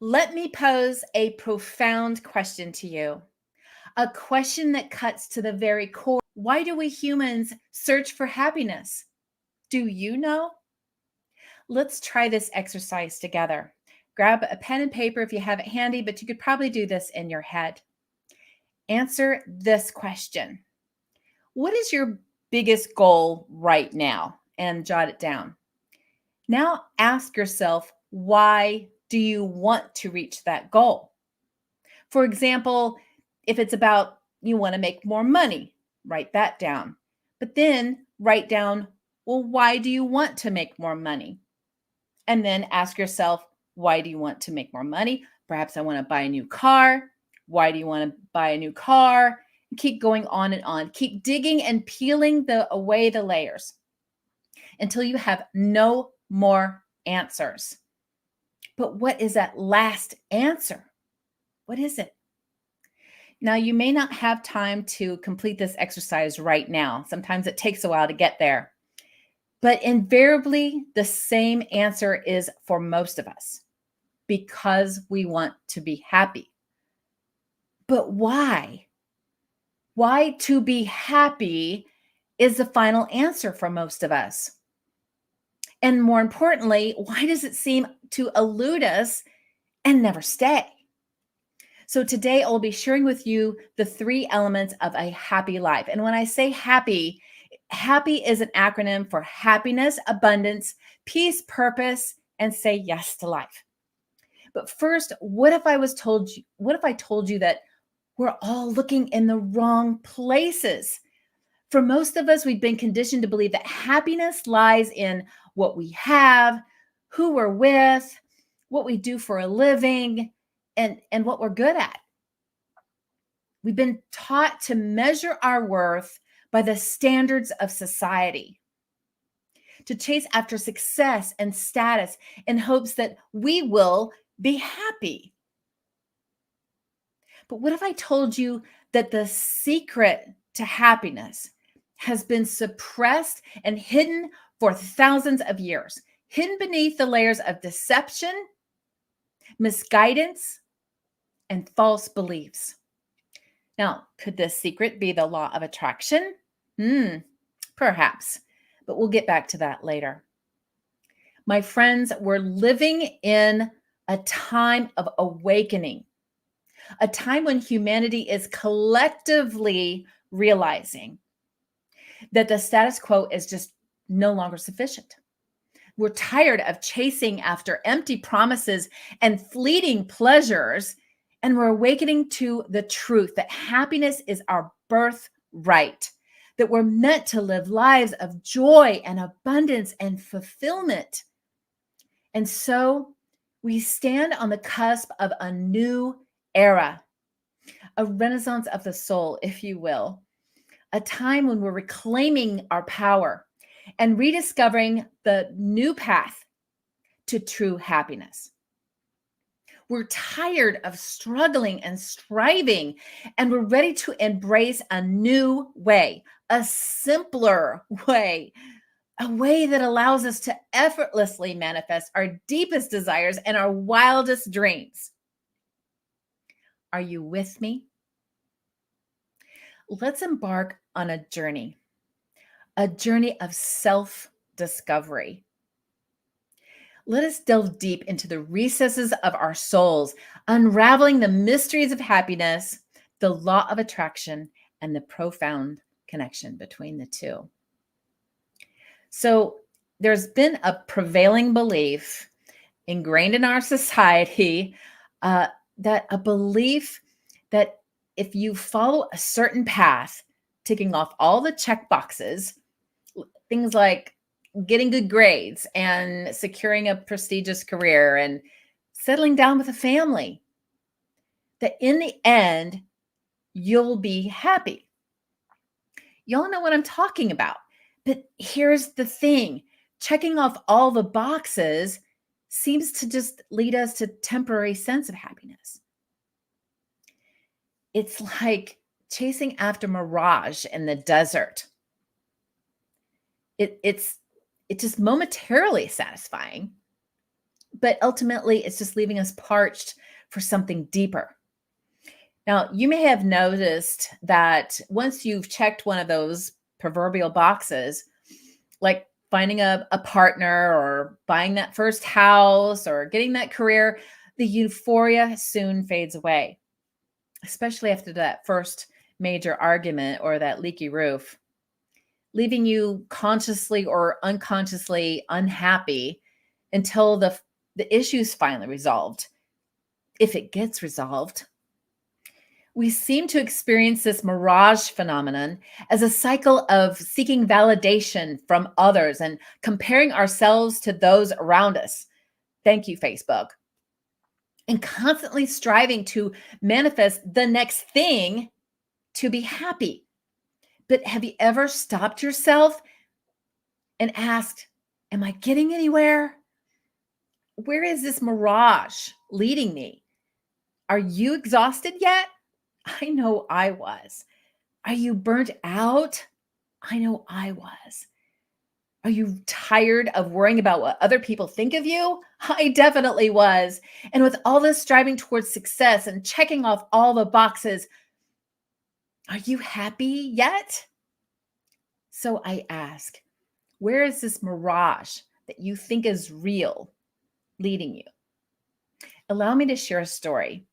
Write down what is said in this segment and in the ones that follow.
Let me pose a profound question to you, a question that cuts to the very core. Why do we humans search for happiness? Do you know? Let's try this exercise together. Grab a pen and paper if you have it handy, but you could probably do this in your head. Answer this question. What is your biggest goal right now? And jot it down. Now ask yourself, why do you want to reach that goal? For example, if it's about you want to make more money, write that down. But then write down, well, why do you want to make more money? And then ask yourself, why do you want to make more money? Perhaps I want to buy a new car. Why do you want to buy a new car? Keep going on and on. Keep digging and peeling away the layers until you have no more answers. But what is that last answer? What is it? Now, you may not have time to complete this exercise right now. Sometimes it takes a while to get there. But invariably, the same answer is for most of us, because we want to be happy. But why? Why to be happy is the final answer for most of us. And more importantly, why does it seem to elude us and never stay? So today I'll be sharing with you the 3 elements of a happy life. And when I say happy, happy is an acronym for happiness, abundance, peace, purpose, and say yes to life. But first, what if I told you that we're all looking in the wrong places? For most of us, we've been conditioned to believe that happiness lies in what we have, who we're with, what we do for a living, and what we're good at. We've been taught to measure our worth by the standards of society, to chase after success and status in hopes that we will be happy. But what if I told you that the secret to happiness has been suppressed and hidden for thousands of years, hidden beneath the layers of deception, misguidance, and false beliefs? Now, could this secret be the law of attraction? Perhaps, but we'll get back to that later. My friends, we're living in a time of awakening, a time when humanity is collectively realizing that the status quo is just no longer sufficient. We're tired of chasing after empty promises and fleeting pleasures, and we're awakening to the truth that happiness is our birthright, that we're meant to live lives of joy and abundance and fulfillment. And so we stand on the cusp of a new era, a renaissance of the soul, if you will, a time when we're reclaiming our power and rediscovering the new path to true happiness. We're tired of struggling and striving, and we're ready to embrace a new way, a simpler way, a way that allows us to effortlessly manifest our deepest desires and our wildest dreams. Are you with me? Let's embark on a journey of self-discovery. Let us delve deep into the recesses of our souls, unraveling the mysteries of happiness, the law of attraction, and the profound connection between the two. So there's been a prevailing belief ingrained in our society, that a belief that if you follow a certain path, ticking off all the check boxes, things like getting good grades and securing a prestigious career and settling down with a family, that in the end, you'll be happy. Y'all know what I'm talking about. But here's the thing. Checking off all the boxes seems to just lead us to temporary sense of happiness. It's like chasing after mirage in the desert. It's just momentarily satisfying, but ultimately it's just leaving us parched for something deeper. Now, you may have noticed that once you've checked one of those proverbial boxes, like finding a partner or buying that first house or getting that career, the euphoria soon fades away, especially after that first major argument or that leaky roof, leaving you consciously or unconsciously unhappy until the issue's finally resolved, if it gets resolved. We seem to experience this mirage phenomenon as a cycle of seeking validation from others and comparing ourselves to those around us. Thank you, Facebook. And constantly striving to manifest the next thing to be happy. But have you ever stopped yourself and asked, am I getting anywhere? Where is this mirage leading me? Are you exhausted yet? I know I was. Are you burnt out? I know I was. Are you tired of worrying about what other people think of you? I definitely was. And with all this striving towards success and checking off all the boxes, are you happy yet? So I ask, where is this mirage that you think is real leading you? Allow me to share a story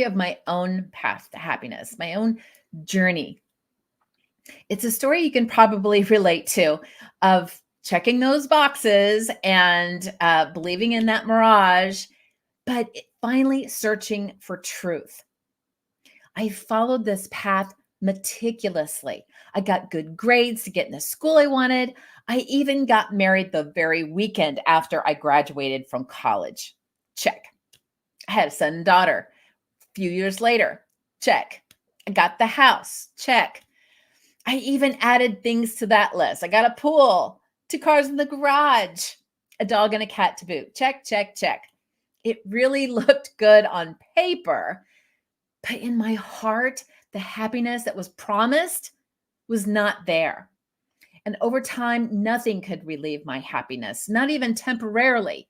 of my own path to happiness, my own journey. It's a story you can probably relate to, of checking those boxes and believing in that mirage, but finally searching for truth. I followed this path meticulously. I got good grades to get in the school I wanted. I even got married the very weekend after I graduated from college. Check. I had a son and daughter. A few years later, check. I got the house. Check. I even added things to that list. I got a pool, 2 cars in the garage, a dog and a cat to boot. Check, check, check. It really looked good on paper, but in my heart, the happiness that was promised was not there. And over time, nothing could relieve my happiness, not even temporarily.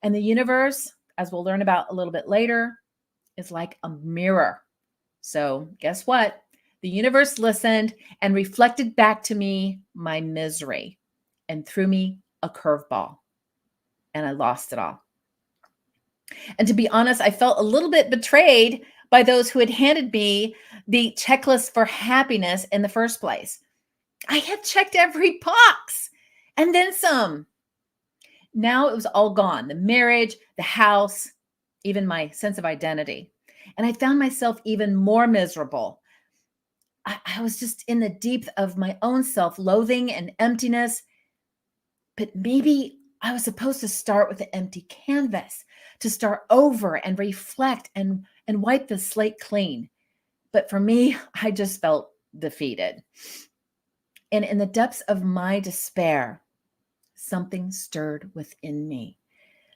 And the universe, as we'll learn about a little bit later, is like a mirror. So guess what? The universe listened and reflected back to me my misery and threw me a curveball. And I lost it all. And to be honest, I felt a little bit betrayed by those who had handed me the checklist for happiness in the first place. I had checked every box and then some. Now it was all gone. The marriage, the house, even my sense of identity. And I found myself even more miserable. I was just in the deep of my own self-loathing and emptiness. But maybe I was supposed to start with an empty canvas, to start over and reflect and wipe the slate clean. But for me, I just felt defeated. And in the depths of my despair, something stirred within me.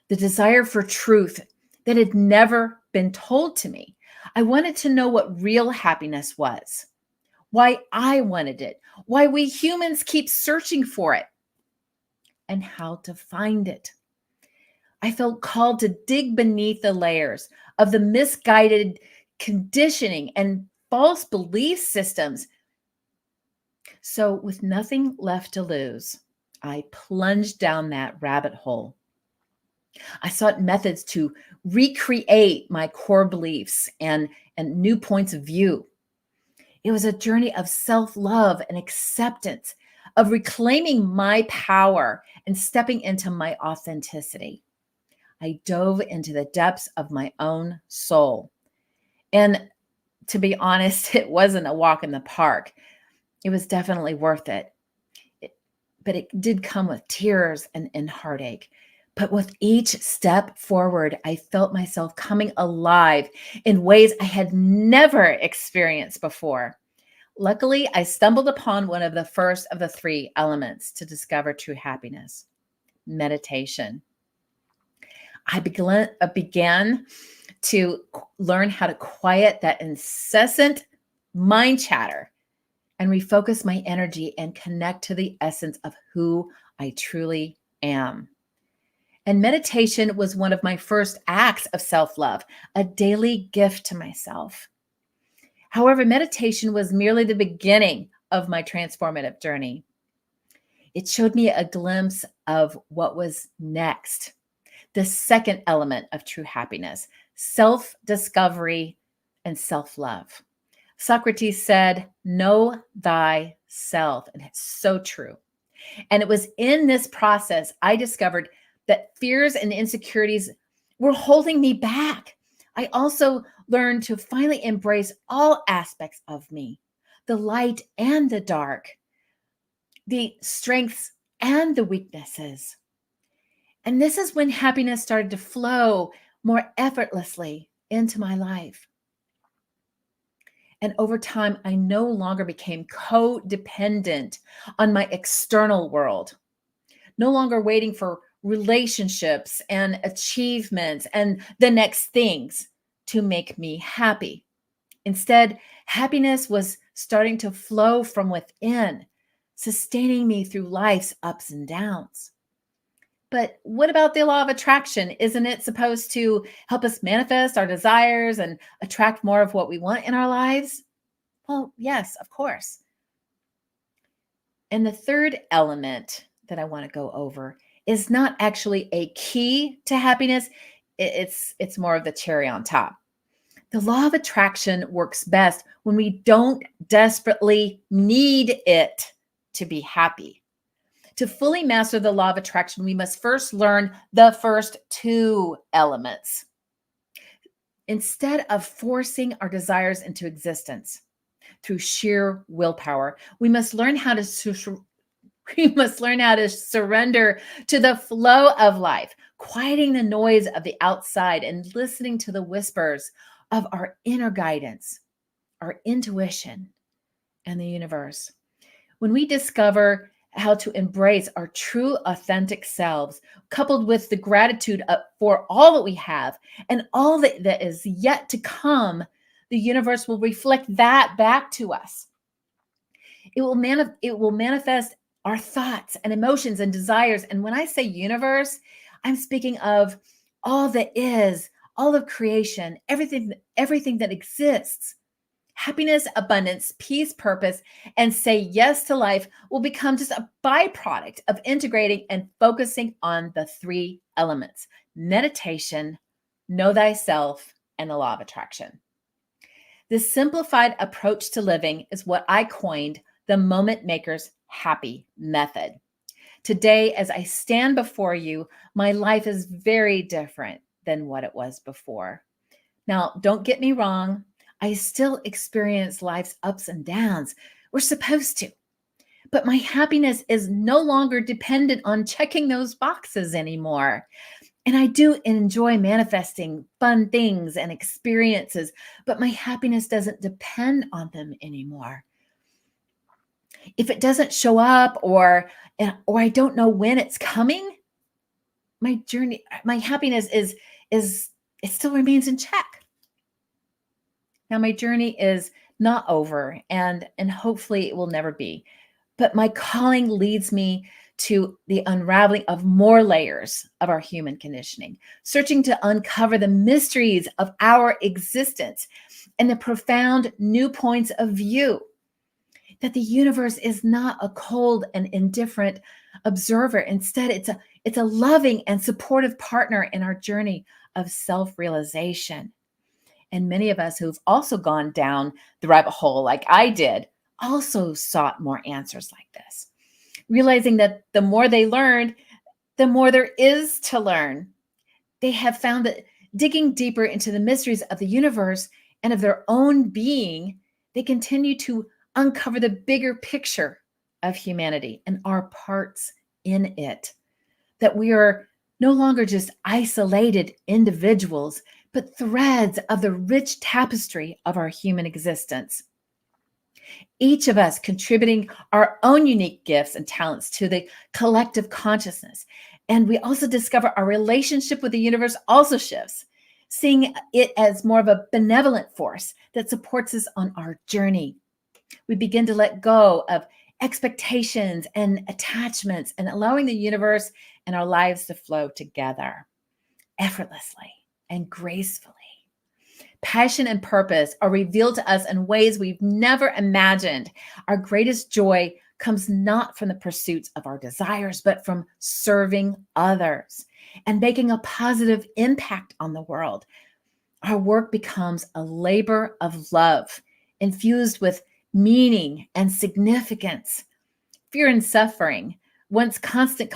The desire for truth that had never been told to me. I wanted to know what real happiness was, why I wanted it, why we humans keep searching for it, and how to find it. I felt called to dig beneath the layers of the misguided conditioning and false belief systems. So, with nothing left to lose, I plunged down that rabbit hole. I sought methods to recreate my core beliefs and new points of view. It was a journey of self-love and acceptance, of reclaiming my power and stepping into my authenticity. I dove into the depths of my own soul. And to be honest, it wasn't a walk in the park. It was definitely worth it. But it did come with tears and heartache. But with each step forward, I felt myself coming alive in ways I had never experienced before. Luckily, I stumbled upon one of the first of the 3 elements to discover true happiness: meditation. I began to learn how to quiet that incessant mind chatter and refocus my energy and connect to the essence of who I truly am. And meditation was one of my first acts of self love, a daily gift to myself. However, meditation was merely the beginning of my transformative journey. It showed me a glimpse of what was next. The second element of true happiness, self discovery and self love. Socrates said, "Know thyself." And it's so true. And it was in this process I discovered that fears and insecurities were holding me back. I also learned to finally embrace all aspects of me, the light and the dark, the strengths and the weaknesses. And this is when happiness started to flow more effortlessly into my life. And over time, I no longer became codependent on my external world, no longer waiting for relationships and achievements and the next things to make me happy. Instead, happiness was starting to flow from within, sustaining me through life's ups and downs. But what about the law of attraction? Isn't it supposed to help us manifest our desires and attract more of what we want in our lives? Well, yes, of course. And the third element that I want to go over is not actually a key to happiness. It's more of the cherry on top. The law of attraction works best when we don't desperately need it to be happy. To fully master the law of attraction, we must first learn the first two elements. Instead of forcing our desires into existence through sheer willpower, we must learn how to surrender to the flow of life, quieting the noise of the outside and listening to the whispers of our inner guidance, our intuition, and the universe. When we discover how to embrace our true authentic selves, coupled with the gratitude for all that we have and all that is yet to come, the universe will reflect that back to us. It will manifest our thoughts and emotions and desires. And when I say universe, I'm speaking of all that is, all of creation, everything that exists. Happiness, abundance, peace, purpose, and say yes to life will become just a byproduct of integrating and focusing on the three elements: meditation, know thyself, and the law of attraction. This simplified approach to living is what I coined the Moment Maker's Happy Method. Today, as I stand before you, my life is very different than what it was before. Now, don't get me wrong. I still experience life's ups and downs. We're supposed to. But my happiness is no longer dependent on checking those boxes anymore. And I do enjoy manifesting fun things and experiences, but my happiness doesn't depend on them anymore. If it doesn't show up or I don't know when it's coming, my happiness it still remains in check. Now, my journey is not over, and hopefully it will never be. But my calling leads me to the unraveling of more layers of our human conditioning, searching to uncover the mysteries of our existence and the profound new points of view. That the universe is not a cold and indifferent observer. Instead, it's a loving and supportive partner in our journey of self-realization. And many of us who've also gone down the rabbit hole like I did also sought more answers like this, realizing that the more they learned, the more there is to learn. They have found that digging deeper into the mysteries of the universe and of their own being, they continue to uncover the bigger picture of humanity and our parts in it. That we are no longer just isolated individuals, but threads of the rich tapestry of our human existence. Each of us contributing our own unique gifts and talents to the collective consciousness. And we also discover our relationship with the universe also shifts, seeing it as more of a benevolent force that supports us on our journey. We begin to let go of expectations and attachments, and allowing the universe and our lives to flow together effortlessly and gracefully. Passion and purpose are revealed to us in ways we've never imagined. Our greatest joy comes not from the pursuits of our desires, but from serving others and making a positive impact on the world. Our work becomes a labor of love, infused with meaning and significance. Fear and suffering, once constant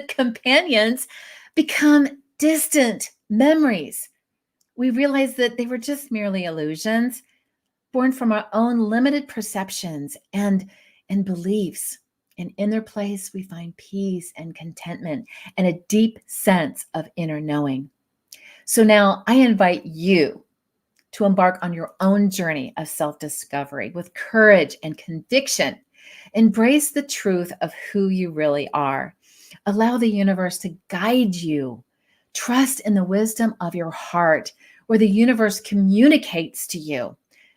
companions, become distant memories. We realize that they were just merely illusions, born from our own limited perceptions and beliefs. And in their place, we find peace and contentment and a deep sense of inner knowing. So now I invite you to embark on your own journey of self-discovery with courage and conviction. Embrace the truth of who you really are. Allow the universe to guide you. Trust in the wisdom of your heart, where the universe communicates to you,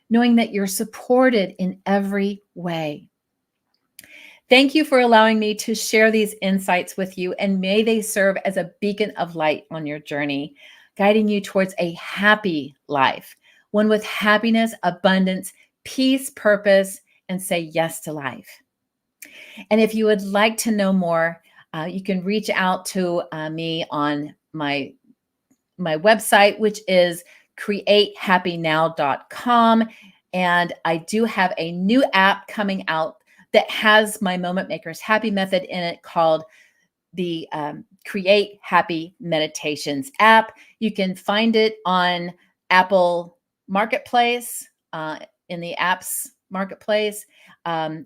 knowing that you're supported in every way. Thank you for allowing me to share these insights with you, and may they serve as a beacon of light on your journey, guiding you towards a happy life, one with happiness, abundance, peace, purpose, and say yes to life. And if you would like to know more, you can reach out to me on my website, which is createhappynow.com. And I do have a new app coming out that has my Moment Makers Happy Method in it, called the Create Happy Meditations app. You can find it on Apple Marketplace, in the apps marketplace,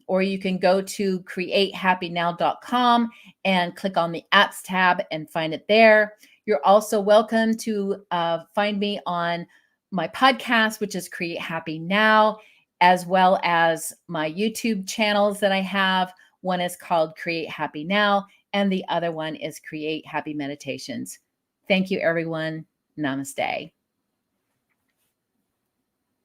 or you can go to createhappynow.com and click on the apps tab and find it there. You're also welcome to find me on my podcast, which is Create Happy Now, as well as my YouTube channels that I have. One is called Create Happy Now, and the other one is Create Happy Meditations. Thank you, everyone. Namaste.